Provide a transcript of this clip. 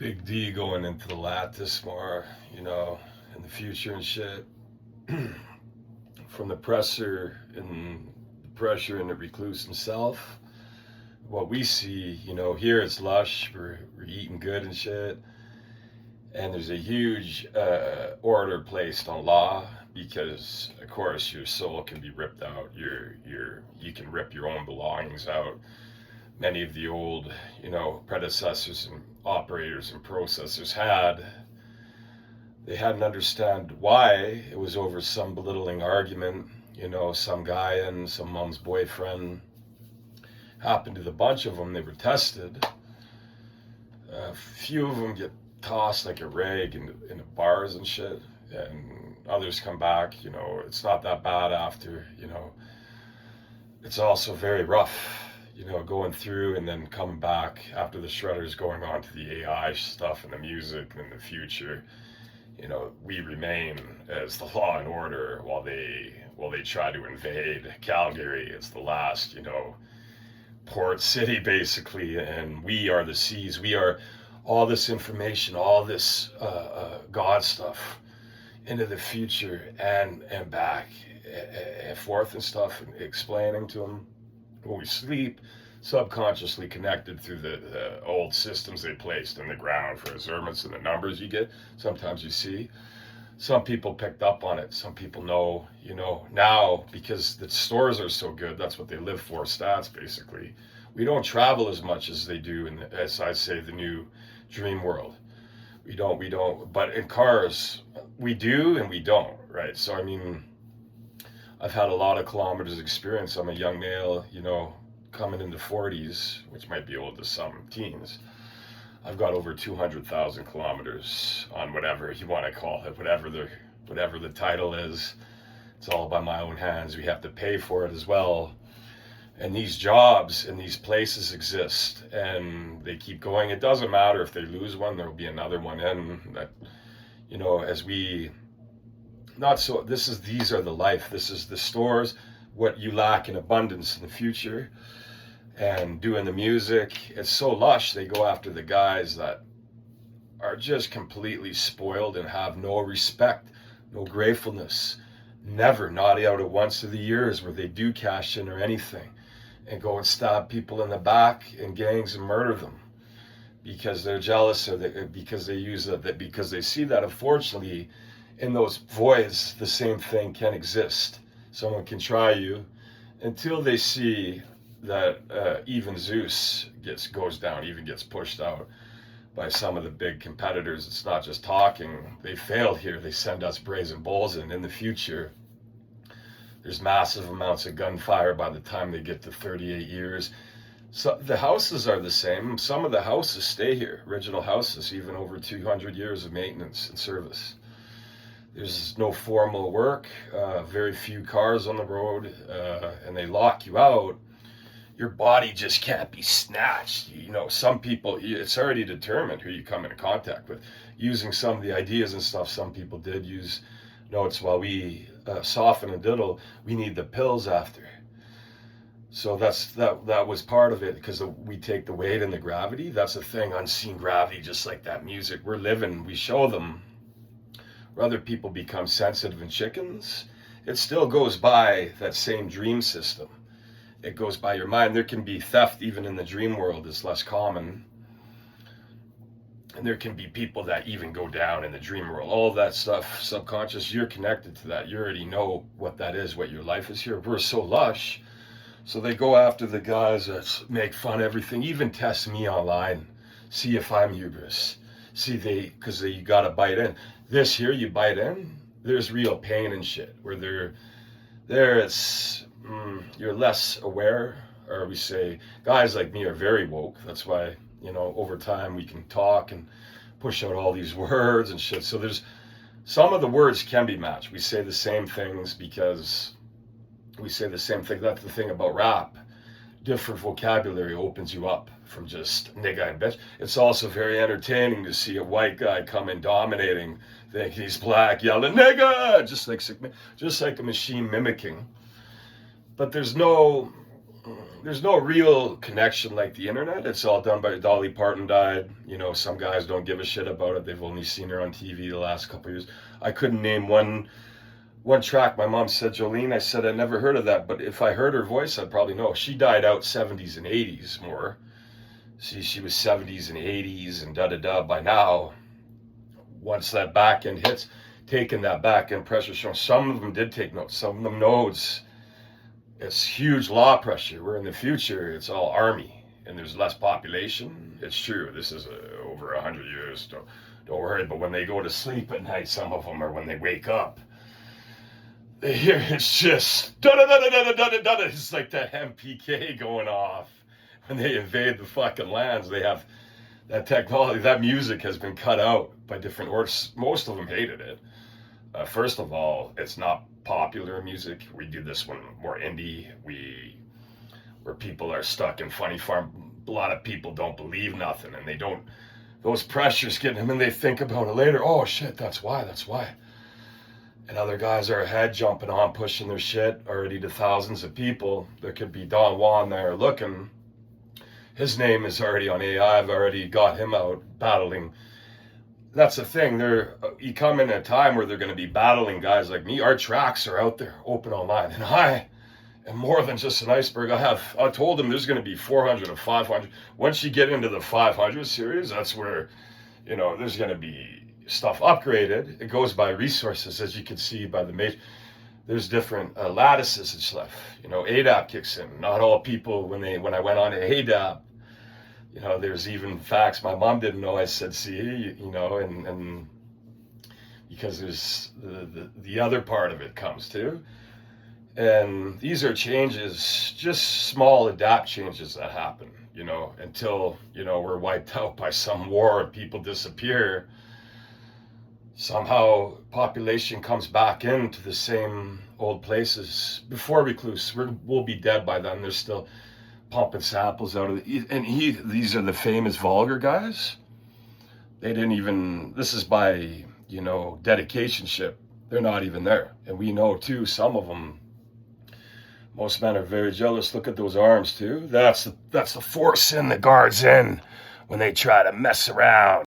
Big D going into the lattice more, in the future and shit. From the pressure and the recluse himself. What we see, here it's lush, we're eating good and shit. And there's a huge order placed on law because, of course, your soul can be ripped out. You can rip your own belongings out. Many of the old, predecessors and operators and processors they hadn't understand why. It was over some belittling argument, some guy and some mom's boyfriend. Happened to the bunch of them. They were tested. A few of them get tossed like a rag into bars and shit, and others come back. It's not that bad after. It's also very rough, going through and then coming back after the shredders, going on to the AI stuff and the music and the future. We remain as the law and order while they try to invade Calgary. It's the last, port city basically, and we are the seas. We are all this information, all this God stuff into the future and back and forth and stuff, and explaining to them when we sleep, subconsciously connected through the old systems they placed in the ground for observance and the numbers you get. Sometimes you see. Some people picked up on it. Some people know, now because the stores are so good, that's what they live for, stats basically. We don't travel as much as they do as I say, the new dream world. We don't, but in cars, we do and we don't, right? So, I've had a lot of kilometers experience. I'm a young male, coming into 40s, which might be old to some teens. I've got over 200,000 kilometers on whatever you want to call it, whatever the title is. It's all by my own hands. We have to pay for it as well. And these jobs and these places exist, and they keep going. It doesn't matter if they lose one, there'll be another one in that, as we, these are the life. This is the stores, what you lack in abundance in the future. And doing the music, it's so lush. They go after the guys that are just completely spoiled and have no respect, no gratefulness, never, not out of once of the years where they do cash in or anything, and go and stab people in the back in gangs and murder them because they're jealous, or because they use that, because they see that unfortunately in those voids the same thing can exist. Someone can try you until they see that even Zeus goes down, even gets pushed out by some of the big competitors. It's not just talking. They failed here. They send us brazen bulls, and in the future, there's massive amounts of gunfire by the time they get to 38 years. So the houses are the same. Some of the houses stay here, original houses, even over 200 years of maintenance and service. There's no formal work, very few cars on the road, and they lock you out. Your body just can't be snatched. Some people, it's already determined who you come into contact with. Using some of the ideas and stuff some people did use notes while we soften and diddle, we need the pills after. So that was part of it, because we take the weight and the gravity. That's the thing, unseen gravity, just like that music. We're living, we show them. Where other people become sensitive and chickens, it still goes by that same dream system. It goes by your mind. There can be theft even in the dream world. It's less common. And there can be people that even go down in the dream world. All of that stuff, subconscious, you're connected to that. You already know what that is, what your life is here. We're so lush. So they go after the guys that make fun of everything, even test me online, see if I'm hubris. See, because you got to bite in. This here, you bite in, there's real pain and shit. Where it's, you're less aware, or we say, guys like me are very woke. That's why, over time we can talk and push out all these words and shit. So there's, some of the words can be matched. We say the same things because we say the same thing. That's the thing about rap. Different vocabulary opens you up from just nigga and bitch. It's also very entertaining to see a white guy come in dominating, think he's black, yelling nigga, just like a machine mimicking. But there's no there's no real connection like the internet. It's all done by Dolly Parton died. You know, some guys don't give a shit about it. They've only seen her on TV the last couple of years. I couldn't name one track. My mom said Jolene. I said I never heard of that, but if I heard her voice, I'd probably know. She died out 70s and 80s more. See, she was 70s and 80s and da-da-da. By now, once that back end hits, taking that back end pressure, showing some of them did take notes. Some of them nodes. It's huge law pressure. Where in the future, it's all army and there's less population. It's true. This is over 100 years. Don't worry. But when they go to sleep at night, some of them, or when they wake up, they hear it's just da-da-da-da-da-da-da-da. It's like that MPK going off. When they invade the fucking lands, they have that technology. That music has been cut out by different orcs. Most of them hated it. First of all, it's not popular music. We do this one more indie. Where people are stuck in funny farm. A lot of people don't believe nothing, and they don't. Those pressures get them, and they think about it later. Oh shit, that's why. And other guys are ahead, jumping on, pushing their shit already to thousands of people. There could be Don Juan there looking. His name is already on AI. I've already got him out battling. That's the thing. You come in a time where they're going to be battling guys like me. Our tracks are out there, open online. And I am more than just an iceberg. I told him there's going to be 400 or 500. Once you get into the 500 series, that's where, there's going to be stuff upgraded. It goes by resources, as you can see by the major. There's different lattices and stuff. ADAP kicks in. Not all people, when I went on to ADAP, there's even facts my mom didn't know. I said, see, and because there's the other part of it comes too. And these are changes, just small adapt changes that happen, until, we're wiped out by some war and people disappear. Somehow population comes back into the same old places. Before Recluse, we'll be dead by then. There's still pumping samples out of these are the famous vulgar guys. They didn't even, this is by, dedication ship. They're not even there. And we know too, some of them, most men are very jealous. Look at those arms too. That's the force in the guards in when they try to mess around.